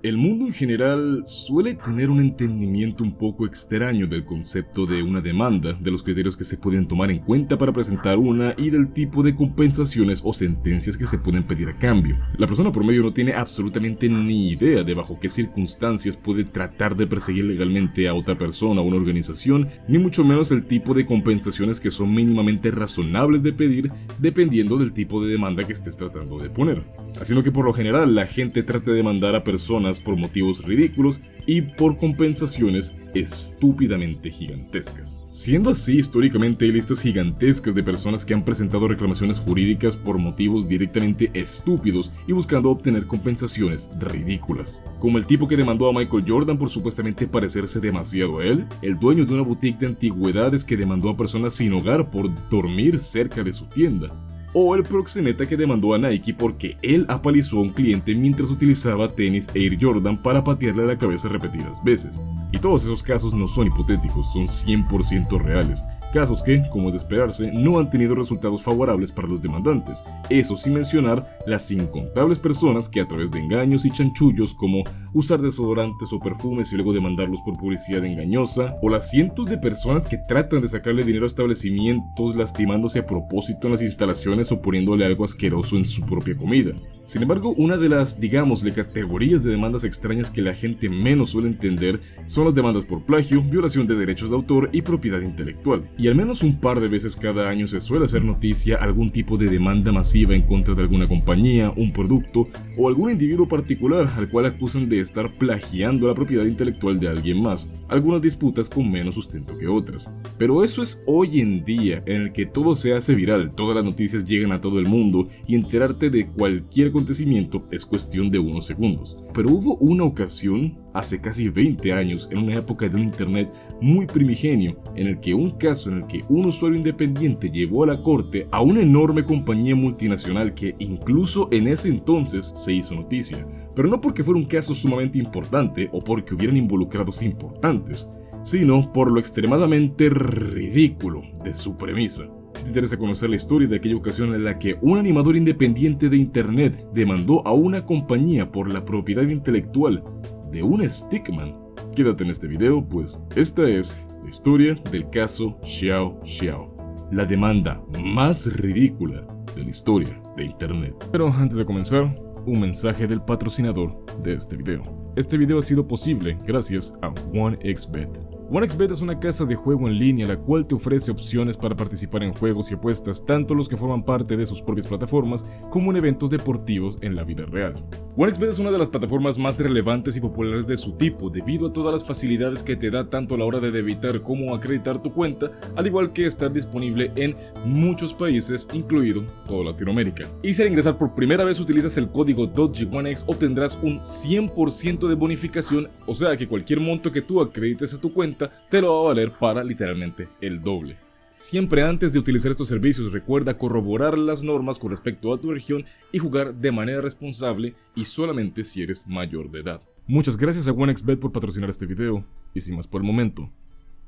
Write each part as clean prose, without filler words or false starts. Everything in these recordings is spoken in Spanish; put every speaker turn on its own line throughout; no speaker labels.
El mundo en general suele tener un entendimiento un poco extraño del concepto de una demanda, de los criterios que se pueden tomar en cuenta para presentar una y del tipo de compensaciones o sentencias que se pueden pedir a cambio. La persona promedio no tiene absolutamente ni idea de bajo qué circunstancias puede tratar de perseguir legalmente a otra persona o una organización, ni mucho menos el tipo de compensaciones que son mínimamente razonables de pedir dependiendo del tipo de demanda que estés tratando de poner. Haciendo que por lo general la gente trate de demandar a personas por motivos ridículos y por compensaciones estúpidamente gigantescas. Siendo así, históricamente hay listas gigantescas de personas que han presentado reclamaciones jurídicas por motivos directamente estúpidos y buscando obtener compensaciones ridículas. Como el tipo que demandó a Michael Jordan por supuestamente parecerse demasiado a él, el dueño de una boutique de antigüedades que demandó a personas sin hogar por dormir cerca de su tienda. O el proxeneta que demandó a Nike porque él apalizó a un cliente mientras utilizaba tenis Air Jordan para patearle la cabeza repetidas veces. Y todos esos casos no son hipotéticos, son 100% reales. Casos que, como es de esperarse, no han tenido resultados favorables para los demandantes. Eso sin mencionar las incontables personas que a través de engaños y chanchullos como usar desodorantes o perfumes y luego demandarlos por publicidad engañosa, o las cientos de personas que tratan de sacarle dinero a establecimientos lastimándose a propósito en las instalaciones o poniéndole algo asqueroso en su propia comida. Sin embargo, una de las, digámosle, categorías de demandas extrañas que la gente menos suele entender son las demandas por plagio, violación de derechos de autor y propiedad intelectual. Y al menos un par de veces cada año se suele hacer noticia algún tipo de demanda masiva en contra de alguna compañía, un producto o algún individuo particular al cual acusan de estar plagiando la propiedad intelectual de alguien más, algunas disputas con menos sustento que otras. Pero eso es hoy en día, en el que todo se hace viral, todas las noticias llegan a todo el mundo y enterarte de cualquier acontecimiento es cuestión de unos segundos. Pero hubo una ocasión, hace casi 20 años, en una época de un internet muy primigenio, en el que un caso en el que un usuario independiente llevó a la corte a una enorme compañía multinacional que incluso en ese entonces se hizo noticia, pero no porque fuera un caso sumamente importante o porque hubieran involucrados importantes, sino por lo extremadamente ridículo de su premisa. Si te interesa conocer la historia de aquella ocasión en la que un animador independiente de internet demandó a una compañía por la propiedad intelectual de un stickman, quédate en este video, pues esta es la historia del caso Xiao Xiao, la demanda más ridícula de la historia de internet. Pero antes de comenzar, un mensaje del patrocinador de este video. Este video ha sido posible gracias a 1xBet. 1xBet es una casa de juego en línea la cual te ofrece opciones para participar en juegos y apuestas, tanto los que forman parte de sus propias plataformas como en eventos deportivos en la vida real. 1xBet es una de las plataformas más relevantes y populares de su tipo, debido a todas las facilidades que te da tanto a la hora de debitar como acreditar tu cuenta, al igual que estar disponible en muchos países, incluido toda Latinoamérica. Y si al ingresar por primera vez utilizas el código DOTG1X, obtendrás un 100% de bonificación, o sea que cualquier monto que tú acredites a tu cuenta te lo va a valer para literalmente el doble. Siempre antes de utilizar estos servicios recuerda corroborar las normas con respecto a tu región y jugar de manera responsable y solamente si eres mayor de edad. Muchas gracias a 1xBet por patrocinar este video y sin más por el momento,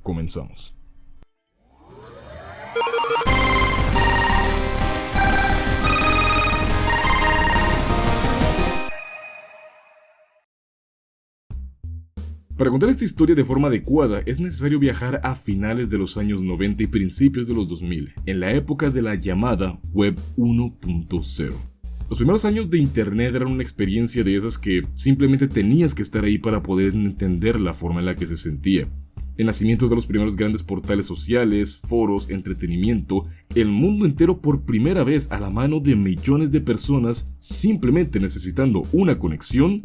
comenzamos. Para contar esta historia de forma adecuada es necesario viajar a finales de los años 90 y principios de los 2000, en la época de la llamada Web 1.0. Los primeros años de internet eran una experiencia de esas que simplemente tenías que estar ahí para poder entender la forma en la que se sentía. El nacimiento de los primeros grandes portales sociales, foros, entretenimiento, el mundo entero por primera vez a la mano de millones de personas simplemente necesitando una conexión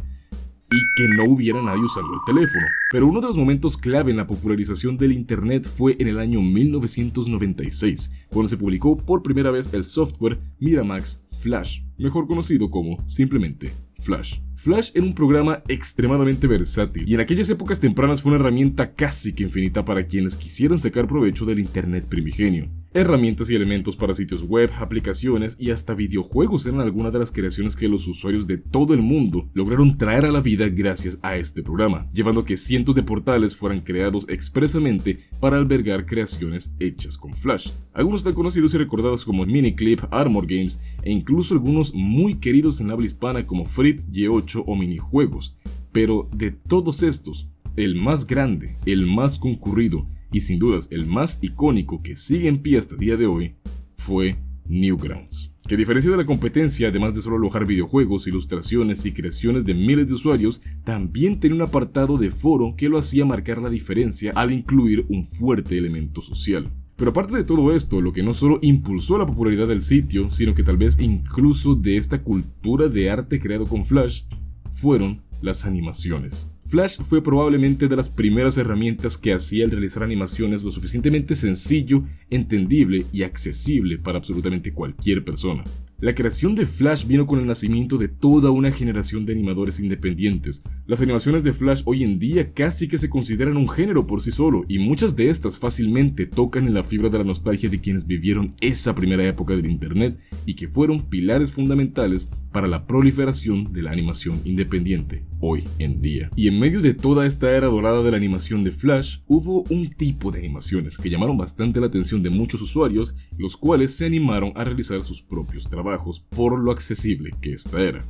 y que no hubiera nadie usando el teléfono. Pero uno de los momentos clave en la popularización del internet fue en el año 1996, cuando se publicó por primera vez el software Miramax Flash, mejor conocido como simplemente Flash. Flash era un programa extremadamente versátil y en aquellas épocas tempranas fue una herramienta casi que infinita para quienes quisieran sacar provecho del internet primigenio. Herramientas y elementos para sitios web, aplicaciones y hasta videojuegos eran algunas de las creaciones que los usuarios de todo el mundo lograron traer a la vida gracias a este programa, llevando a que cientos de portales fueran creados expresamente para albergar creaciones hechas con Flash. Algunos tan conocidos y recordados como Miniclip, Armor Games e incluso algunos muy queridos en habla hispana como Frit, Y8 o Minijuegos. Pero de todos estos, el más grande, el más concurrido y sin dudas el más icónico que sigue en pie hasta el día de hoy fue Newgrounds, que a diferencia de la competencia, además de solo alojar videojuegos, ilustraciones y creaciones de miles de usuarios, también tenía un apartado de foro que lo hacía marcar la diferencia al incluir un fuerte elemento social. Pero aparte de todo esto, lo que no solo impulsó la popularidad del sitio, sino que tal vez incluso de esta cultura de arte creado con Flash, fueron las animaciones. Flash fue probablemente de las primeras herramientas que hacía el realizar animaciones lo suficientemente sencillo, entendible y accesible para absolutamente cualquier persona. La creación de Flash vino con el nacimiento de toda una generación de animadores independientes. Las animaciones de Flash hoy en día casi que se consideran un género por sí solo, y muchas de estas fácilmente tocan en la fibra de la nostalgia de quienes vivieron esa primera época del internet y que fueron pilares fundamentales para la proliferación de la animación independiente hoy en día. Y en medio de toda esta era dorada de la animación de Flash, hubo un tipo de animaciones que llamaron bastante la atención de muchos usuarios, los cuales se animaron a realizar sus propios trabajos por lo accesible que esta era: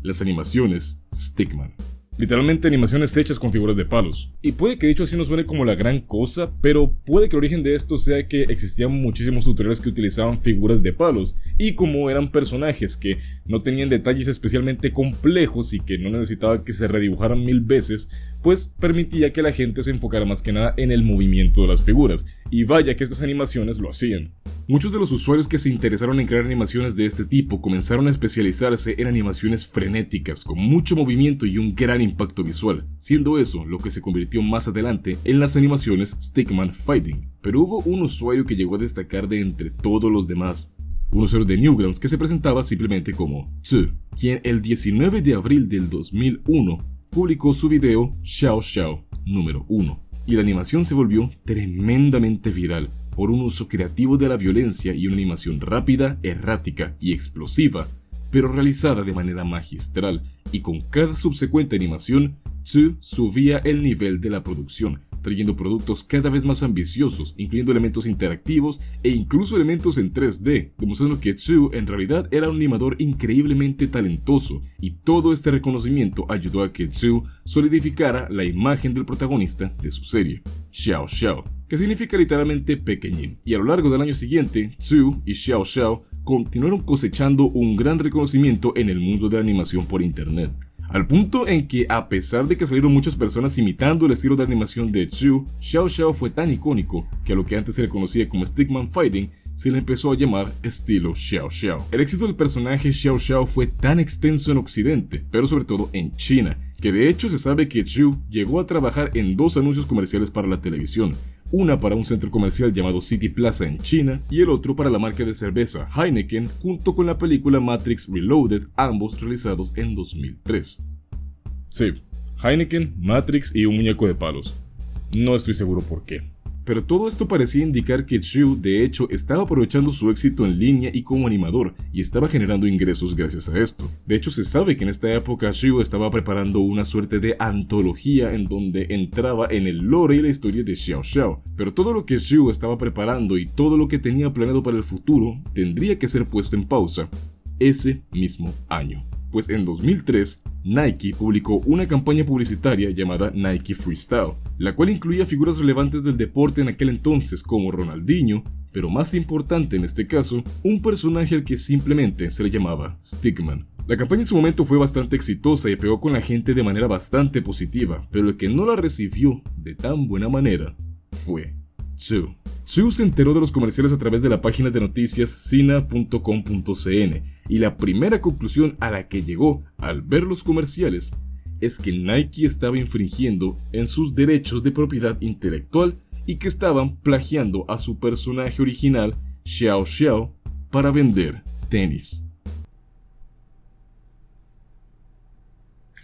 las animaciones Stickman. Literalmente animaciones hechas con figuras de palos. Y puede que dicho así no suene como la gran cosa, pero puede que el origen de esto sea que existían muchísimos tutoriales que utilizaban figuras de palos, y como eran personajes que no tenían detalles especialmente complejos y que no necesitaba que se redibujaran 1000 veces, pues permitía que la gente se enfocara más que nada en el movimiento de las figuras, y vaya que estas animaciones lo hacían. Muchos de los usuarios que se interesaron en crear animaciones de este tipo comenzaron a especializarse en animaciones frenéticas, con mucho movimiento y un gran impacto visual, siendo eso lo que se convirtió más adelante en las animaciones Stickman Fighting. Pero hubo un usuario que llegó a destacar de entre todos los demás, un usuario de Newgrounds que se presentaba simplemente como Tzu, quien el 19 de abril del 2001 publicó su video Xiao Xiao número 1, y la animación se volvió tremendamente viral por un uso creativo de la violencia y una animación rápida, errática y explosiva, pero realizada de manera magistral, y con cada subsecuente animación, Tzu subía el nivel de la producción, trayendo productos cada vez más ambiciosos, incluyendo elementos interactivos e incluso elementos en 3D, demostrando que Tzu en realidad era un animador increíblemente talentoso, y todo este reconocimiento ayudó a que Tzu solidificara la imagen del protagonista de su serie, Xiao Xiao, que significa literalmente pequeñín. Y a lo largo del año siguiente, Tzu y Xiao Xiao continuaron cosechando un gran reconocimiento en el mundo de la animación por internet, al punto en que, a pesar de que salieron muchas personas imitando el estilo de animación de Tzu, Xiao Xiao fue tan icónico que a lo que antes se le conocía como Stickman Fighting se le empezó a llamar estilo Xiao Xiao. El éxito del personaje Xiao Xiao fue tan extenso en Occidente, pero sobre todo en China, que de hecho se sabe que Tzu llegó a trabajar en 2 anuncios comerciales para la televisión, una para un centro comercial llamado City Plaza en China y el otro para la marca de cerveza Heineken, junto con la película Matrix Reloaded, ambos realizados en 2003. Sí, Heineken, Matrix y un muñeco de palos. No estoy seguro por qué. Pero todo esto parecía indicar que Tzu de hecho estaba aprovechando su éxito en línea y como animador, y estaba generando ingresos gracias a esto. De hecho se sabe que en esta época Tzu estaba preparando una suerte de antología en donde entraba en el lore y la historia de Xiao Xiao. Pero todo lo que Tzu estaba preparando y todo lo que tenía planeado para el futuro tendría que ser puesto en pausa ese mismo año. Pues en 2003, Nike publicó una campaña publicitaria llamada Nike Freestyle, la cual incluía figuras relevantes del deporte en aquel entonces como Ronaldinho, pero más importante en este caso, un personaje al que simplemente se le llamaba Stickman. La campaña en su momento fue bastante exitosa y pegó con la gente de manera bastante positiva, pero el que no la recibió de tan buena manera fue Tzu. Tzu se enteró de los comerciales a través de la página de noticias sina.com.cn, y la primera conclusión a la que llegó al ver los comerciales es que Nike estaba infringiendo en sus derechos de propiedad intelectual y que estaban plagiando a su personaje original, Xiao Xiao, para vender tenis.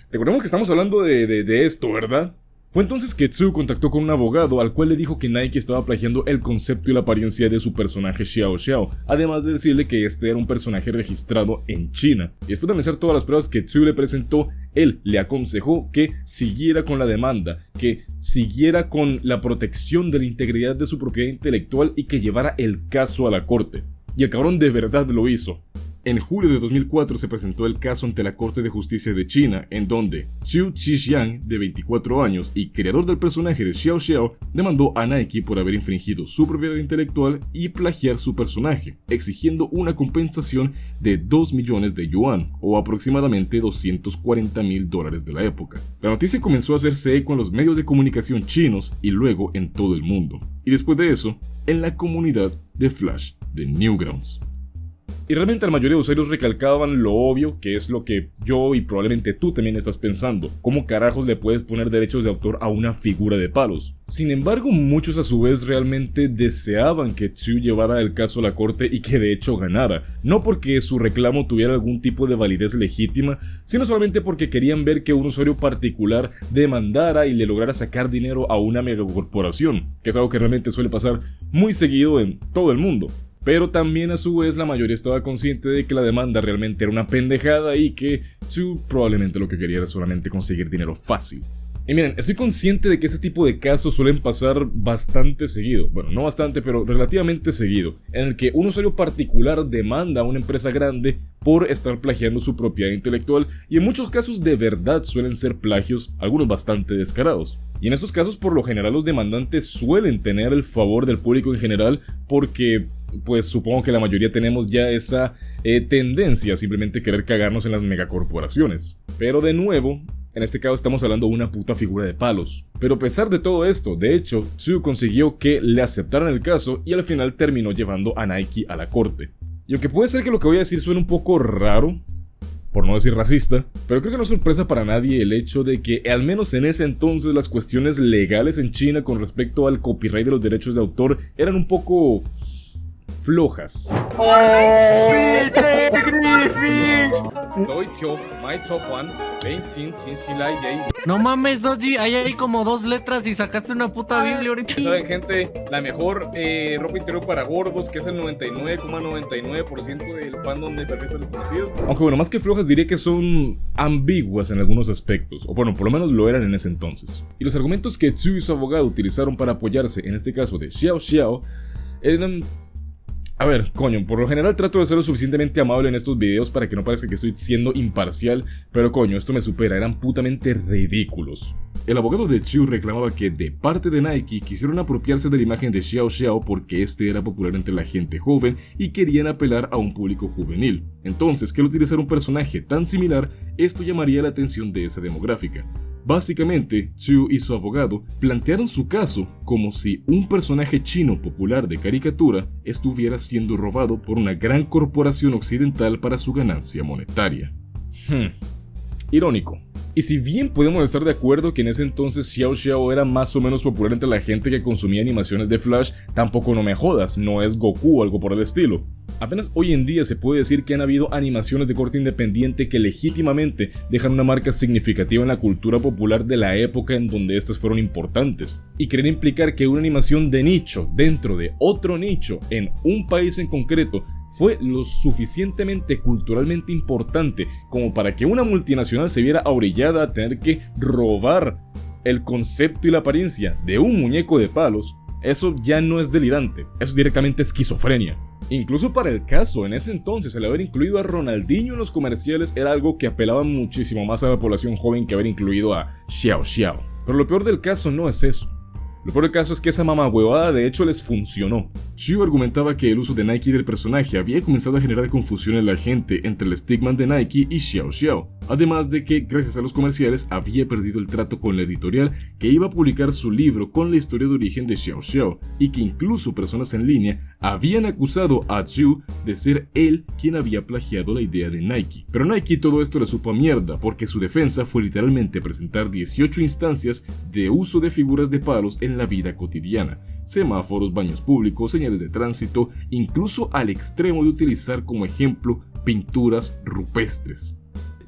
Recordemos que estamos hablando de esto, ¿verdad? Fue entonces que Tzu contactó con un abogado al cual le dijo que Nike estaba plagiando el concepto y la apariencia de su personaje Xiao Xiao, además de decirle que este era un personaje registrado en China. Y después de analizar todas las pruebas que Tzu le presentó, él le aconsejó que siguiera con la demanda, que siguiera con la protección de la integridad de su propiedad intelectual y que llevara el caso a la corte. Y el cabrón de verdad lo hizo. En julio de 2004 se presentó el caso ante la Corte de Justicia de China, en donde Zhu Zixiang, de 24 años y creador del personaje de Xiao Xiao, demandó a Nike por haber infringido su propiedad intelectual y plagiar su personaje, exigiendo una compensación de 2 millones de yuan, o aproximadamente $240,000 de la época. La noticia comenzó a hacerse eco en los medios de comunicación chinos y luego en todo el mundo, y después de eso, en la comunidad de Flash de Newgrounds. Y realmente la mayoría de usuarios recalcaban lo obvio, que es lo que yo y probablemente tú también estás pensando: ¿cómo carajos le puedes poner derechos de autor a una figura de palos? Sin embargo, muchos a su vez realmente deseaban que Zhu llevara el caso a la corte y que de hecho ganara, no porque su reclamo tuviera algún tipo de validez legítima, sino solamente porque querían ver que un usuario particular demandara y le lograra sacar dinero a una megacorporación, que es algo que realmente suele pasar muy seguido en todo el mundo. Pero también a su vez la mayoría estaba consciente de que la demanda realmente era una pendejada y que Zhu probablemente lo que quería era solamente conseguir dinero fácil. Y miren, estoy consciente de que ese tipo de casos suelen pasar bastante seguido, bueno, no bastante, pero relativamente seguido, en el que un usuario particular demanda a una empresa grande por estar plagiando su propiedad intelectual, y en muchos casos de verdad suelen ser plagios, algunos bastante descarados. Y en estos casos por lo general los demandantes suelen tener el favor del público en general porque, pues supongo que la mayoría tenemos ya esa tendencia a simplemente querer cagarnos en las megacorporaciones. Pero de nuevo, en este caso estamos hablando de una puta figura de palos. Pero a pesar de todo esto, de hecho, Zhu consiguió que le aceptaran el caso y al final terminó llevando a Nike a la corte. Y aunque puede ser que lo que voy a decir suene un poco raro, por no decir racista, pero creo que no es sorpresa para nadie el hecho de que al menos en ese entonces las cuestiones legales en China con respecto al copyright de los derechos de autor eran un poco flojas.
No mames, Doji, ahí hay como 2 letras y sacaste una puta Biblia ahorita.
¿Saben, gente? La mejor ropa interior para gordos, que es el 99,99% del fandom de Perfectos Desconocidos.
Aunque bueno, más que flojas diría que son ambiguas en algunos aspectos, o bueno, por lo menos lo eran en ese entonces. Y los argumentos que Zhu y su abogado utilizaron para apoyarse, en este caso de Xiao Xiao, eran... A ver, coño, por lo general trato de ser lo suficientemente amable en estos videos para que no parezca que estoy siendo imparcial, pero coño, esto me supera, eran putamente ridículos. El abogado de Zhu reclamaba que de parte de Nike quisieron apropiarse de la imagen de Xiao Xiao porque este era popular entre la gente joven y querían apelar a un público juvenil. Entonces, que al utilizar un personaje tan similar, esto llamaría la atención de esa demográfica. Básicamente, Zhu y su abogado plantearon su caso como si un personaje chino popular de caricatura estuviera siendo robado por una gran corporación occidental para su ganancia monetaria. Irónico. Y si bien podemos estar de acuerdo que en ese entonces Xiao Xiao era más o menos popular entre la gente que consumía animaciones de Flash, tampoco no me jodas, no es Goku o algo por el estilo. Apenas hoy en día se puede decir que han habido animaciones de corte independiente que legítimamente dejan una marca significativa en la cultura popular de la época en donde estas fueron importantes. Y querer implicar que una animación de nicho dentro de otro nicho en un país en concreto fue lo suficientemente culturalmente importante como para que una multinacional se viera orillada a tener que robar el concepto y la apariencia de un muñeco de palos, eso ya no es delirante, eso es directamente esquizofrenia. Incluso para el caso, en ese entonces, el haber incluido a Ronaldinho en los comerciales era algo que apelaba muchísimo más a la población joven que haber incluido a Xiao Xiao. Pero lo peor del caso no es eso. Lo peor del caso es que esa mamahuevada de hecho les funcionó. Zhu argumentaba que el uso de Nike del personaje había comenzado a generar confusión en la gente entre el Stickman de Nike y Xiao Xiao, además de que gracias a los comerciales había perdido el trato con la editorial que iba a publicar su libro con la historia de origen de Xiao Xiao, y que incluso personas en línea habían acusado a Zhu de ser él quien había plagiado la idea de Nike. Pero Nike todo esto le supo a mierda, porque su defensa fue literalmente presentar 18 instancias de uso de figuras de palos en la vida cotidiana: semáforos, baños públicos, señales de tránsito, incluso al extremo de utilizar como ejemplo pinturas rupestres.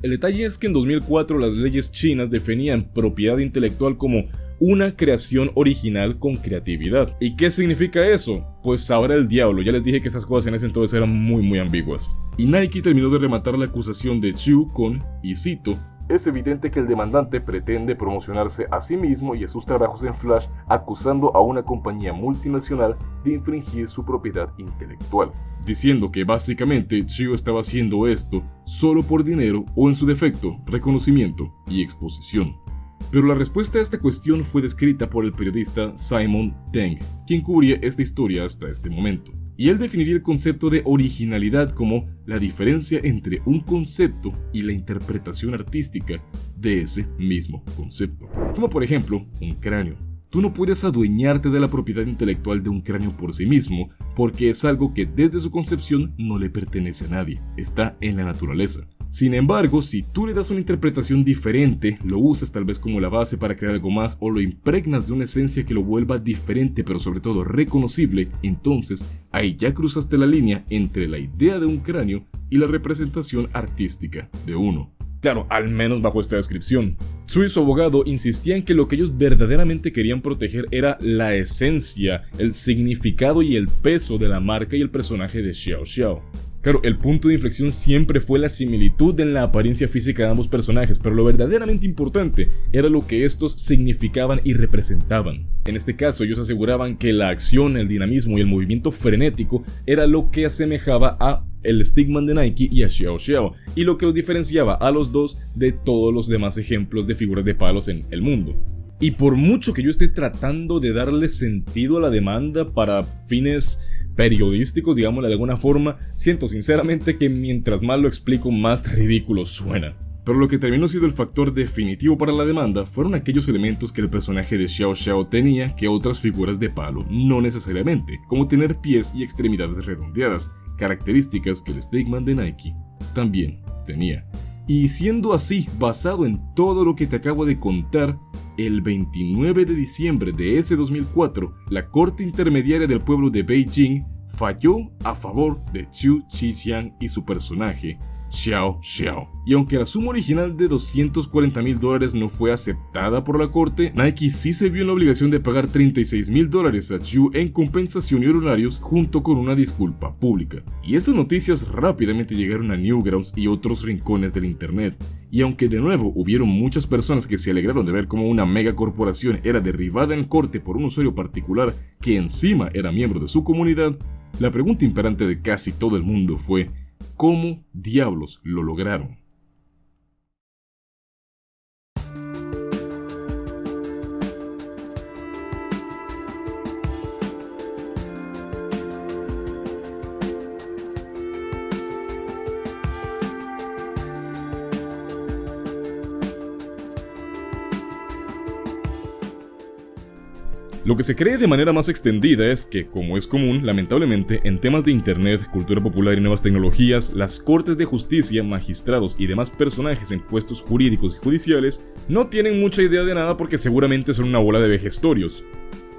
El detalle es que en 2004 las leyes chinas definían propiedad intelectual como una creación original con creatividad. ¿Y qué significa eso? Pues sabrá el diablo, ya les dije que esas cosas en ese entonces eran muy ambiguas. Y Nike terminó de rematar la acusación de Zhu con, y cito, Es evidente que el demandante pretende promocionarse a sí mismo y a sus trabajos en Flash, acusando a una compañía multinacional de infringir su propiedad intelectual, diciendo que básicamente Chiu estaba haciendo esto solo por dinero o, en su defecto, reconocimiento y exposición. Pero la respuesta a esta cuestión fue descrita por el periodista Simon Deng, quien cubría esta historia hasta este momento. Y él definiría el concepto de originalidad como la diferencia entre un concepto y la interpretación artística de ese mismo concepto. Como por ejemplo, un cráneo. Tú no puedes adueñarte de la propiedad intelectual de un cráneo por sí mismo, porque es algo que desde su concepción no le pertenece a nadie, está en la naturaleza. Sin embargo, si tú le das una interpretación diferente, lo usas tal vez como la base para crear algo más o lo impregnas de una esencia que lo vuelva diferente pero sobre todo reconocible, entonces ahí ya cruzaste la línea entre la idea de un cráneo y la representación artística de uno. Claro, al menos bajo esta descripción. Tsui y su abogado insistían que lo que ellos verdaderamente querían proteger era la esencia, el significado y el peso de la marca y el personaje de Xiao Xiao. Claro, el punto de inflexión siempre fue la similitud en la apariencia física de ambos personajes, pero lo verdaderamente importante era lo que estos significaban y representaban. En este caso, ellos aseguraban que la acción, el dinamismo y el movimiento frenético era lo que asemejaba a el Stickman de Nike y a Xiao Xiao, y lo que los diferenciaba a los dos de todos los demás ejemplos de figuras de palos en el mundo. Y por mucho que yo esté tratando de darle sentido a la demanda para fines periodísticos, digámoslo de alguna forma, siento sinceramente que mientras más lo explico, más ridículo suena. Pero lo que terminó siendo el factor definitivo para la demanda fueron aquellos elementos que el personaje de Xiao Xiao tenía que otras figuras de palo no necesariamente, como tener pies y extremidades redondeadas, características que el Stickman de Nike también tenía. Y siendo así, basado en todo lo que te acabo de contar, el 29 de diciembre de ese 2004, la Corte Intermediaria del Pueblo de Beijing falló a favor de Zhu Qijian y su personaje, Xiao Xiao. Y aunque la suma original de $240,000 no fue aceptada por la corte, Nike sí se vio en la obligación de pagar $36,000 a Zhu en compensación y honorarios junto con una disculpa pública. Y estas noticias rápidamente llegaron a Newgrounds y otros rincones del internet. Y aunque de nuevo hubieron muchas personas que se alegraron de ver cómo una megacorporación era derribada en corte por un usuario particular que encima era miembro de su comunidad, la pregunta imperante de casi todo el mundo fue: ¿cómo diablos lo lograron? Lo que se cree de manera más extendida es que, como es común, lamentablemente, en temas de internet, cultura popular y nuevas tecnologías, las cortes de justicia, magistrados y demás personajes en puestos jurídicos y judiciales no tienen mucha idea de nada porque seguramente son una bola de vejestorios.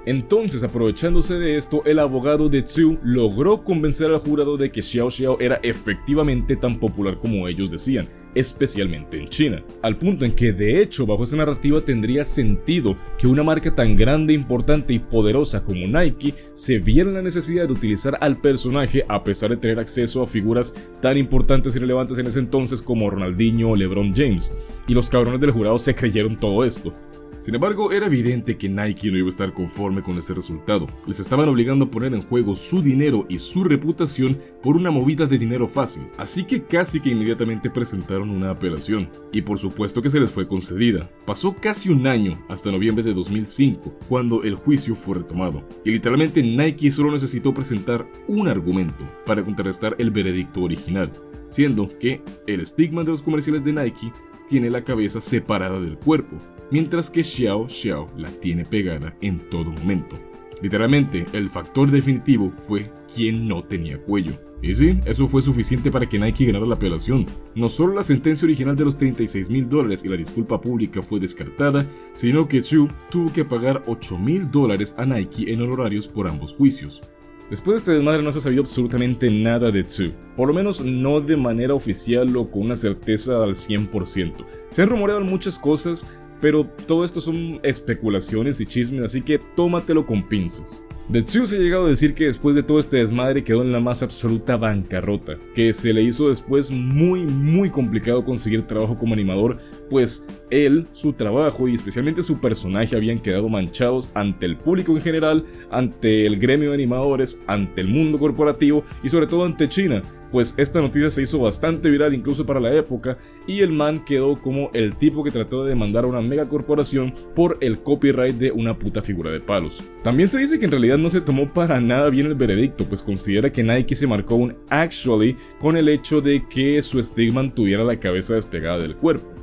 Entonces, aprovechándose de esto, el abogado de Zhu logró convencer al jurado de que Xiao Xiao era efectivamente tan popular como ellos decían, especialmente en China, al punto en que de hecho bajo esa narrativa tendría sentido que una marca tan grande, importante y poderosa como Nike se viera en la necesidad de utilizar al personaje a pesar de tener acceso a figuras tan importantes y relevantes en ese entonces como Ronaldinho o LeBron James, y los cabrones del jurado se creyeron todo esto. Sin embargo, era evidente que Nike no iba a estar conforme con este resultado. Les estaban obligando a poner en juego su dinero y su reputación por una movida de dinero fácil, así que casi que inmediatamente presentaron una apelación, y por supuesto que se les fue concedida. Pasó casi un año, hasta noviembre de 2005, cuando el juicio fue retomado, y literalmente Nike solo necesitó presentar un argumento para contrarrestar el veredicto original, siendo que el Stickman de los comerciales de Nike tiene la cabeza separada del cuerpo, mientras que Xiao Xiao la tiene pegada en todo momento. Literalmente, el factor definitivo fue quien no tenía cuello. Y sí, eso fue suficiente para que Nike ganara la apelación. No solo la sentencia original de los $36,000 y la disculpa pública fue descartada, sino que Zhu tuvo que pagar $8,000 a Nike en honorarios por ambos juicios. Después de este desmadre no se ha sabido absolutamente nada de Zhu, por lo menos no de manera oficial o con una certeza al 100%. Se han rumoreado muchas cosas, pero todo esto son especulaciones y chismes, así que tómatelo con pinzas. Tetsuya se ha llegado a decir que después de todo este desmadre quedó en la más absoluta bancarrota, que se le hizo después muy complicado conseguir trabajo como animador, pues él, su trabajo y especialmente su personaje habían quedado manchados ante el público en general, ante el gremio de animadores, ante el mundo corporativo y sobre todo ante China. Pues esta noticia se hizo bastante viral incluso para la época y el man quedó como el tipo que trató de demandar a una megacorporación por el copyright de una puta figura de palos. También se dice que en realidad no se tomó para nada bien el veredicto, pues considera que Nike se marcó un actually con el hecho de que su Stickman tuviera la cabeza despegada del cuerpo.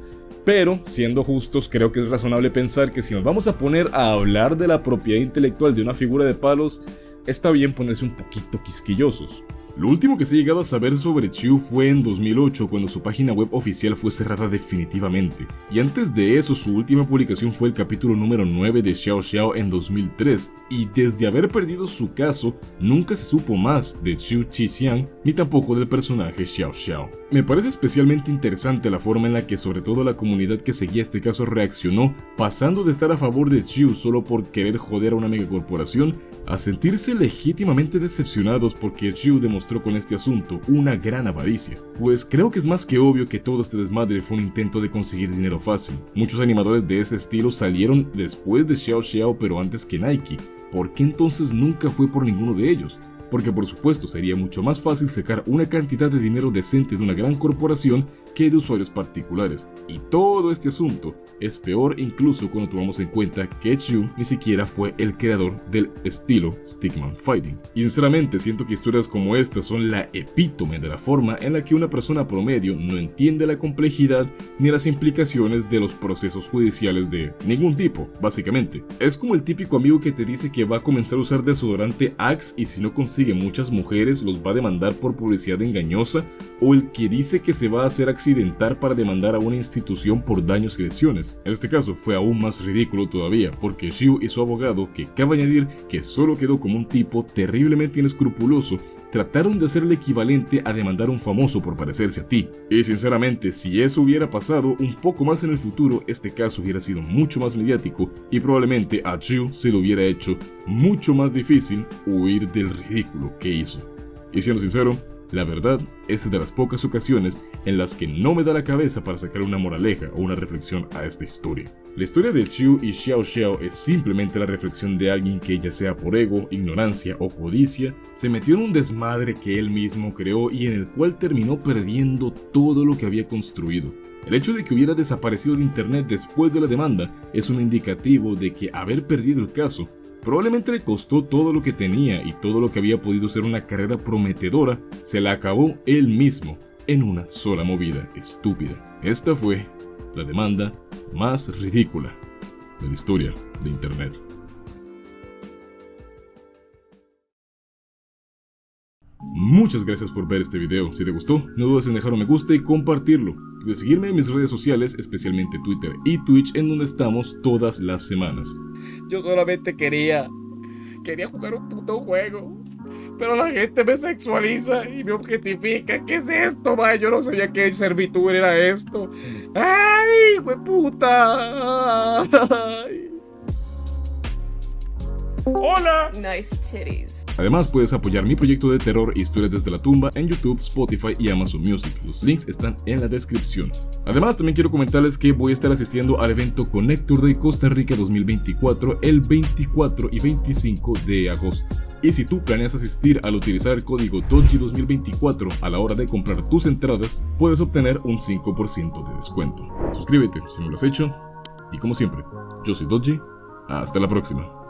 Pero, siendo justos, creo que es razonable pensar que si nos vamos a poner a hablar de la propiedad intelectual de una figura de palos, está bien ponerse un poquito quisquillosos. Lo último que se ha llegado a saber sobre Chu fue en 2008 cuando su página web oficial fue cerrada definitivamente, y antes de eso su última publicación fue el capítulo número 9 de Xiao Xiao en 2003, y desde haber perdido su caso nunca se supo más de Chu Qixiang ni tampoco del personaje Xiao Xiao. Me parece especialmente interesante la forma en la que sobre todo la comunidad que seguía este caso reaccionó, pasando de estar a favor de Chu solo por querer joder a una megacorporación a sentirse legítimamente decepcionados porque Chu demostró con este asunto una gran avaricia. Pues creo que es más que obvio que todo este desmadre fue un intento de conseguir dinero fácil. Muchos animadores de ese estilo salieron después de Xiao Xiao pero antes que Nike. ¿Por qué entonces nunca fue por ninguno de ellos? Porque por supuesto sería mucho más fácil sacar una cantidad de dinero decente de una gran corporación que de usuarios particulares. Y todo este asunto es peor incluso cuando tomamos en cuenta que Chu ni siquiera fue el creador del estilo Stickman Fighting. Y sinceramente siento que historias como estas son la epítome de la forma en la que una persona promedio no entiende la complejidad ni las implicaciones de los procesos judiciales de ningún tipo, básicamente. Es como el típico amigo que te dice que va a comenzar a usar desodorante Axe y si no consigue muchas mujeres los va a demandar por publicidad engañosa, o el que dice que se va a hacer accidentar para demandar a una institución por daños y lesiones. En este caso fue aún más ridículo todavía, porque Xiu y su abogado, que cabe añadir que solo quedó como un tipo terriblemente inescrupuloso, trataron de hacer el equivalente a demandar a un famoso por parecerse a ti. Y sinceramente, si eso hubiera pasado un poco más en el futuro, este caso hubiera sido mucho más mediático y probablemente a Xiu se le hubiera hecho mucho más difícil huir del ridículo que hizo. Y siendo sincero, la verdad es de las pocas ocasiones en las que no me da la cabeza para sacar una moraleja o una reflexión a esta historia. La historia de Chu y Xiao Xiao es simplemente la reflexión de alguien que, ya sea por ego, ignorancia o codicia, se metió en un desmadre que él mismo creó y en el cual terminó perdiendo todo lo que había construido. El hecho de que hubiera desaparecido de internet después de la demanda es un indicativo de que haber perdido el caso probablemente le costó todo lo que tenía y todo lo que había podido ser una carrera prometedora, se la acabó él mismo en una sola movida estúpida. Esta fue la demanda más ridícula de la historia de internet. Muchas gracias por ver este video. Si te gustó, no dudes en dejar un me gusta y compartirlo. Puedes seguirme en mis redes sociales, especialmente Twitter y Twitch, en donde estamos todas las semanas.
Yo solamente quería jugar un puto juego, pero la gente me sexualiza y me objetifica. ¿Qué es esto, man? Yo no sabía que servitud era esto. ¡Ay, hueputa! ¡Ay! ¡Hola!
Nice titties.
Además, puedes apoyar mi proyecto de terror Historias desde la tumba en YouTube, Spotify y Amazon Music. Los links están en la descripción. Además, también quiero comentarles que voy a estar asistiendo al evento Connector Day Costa Rica 2024 el 24 y 25 de agosto. Y si tú planeas asistir al utilizar el código DODGI2024 a la hora de comprar tus entradas, puedes obtener un 5% de descuento. Suscríbete si no lo has hecho. Y como siempre, yo soy Dodgy. Hasta la próxima.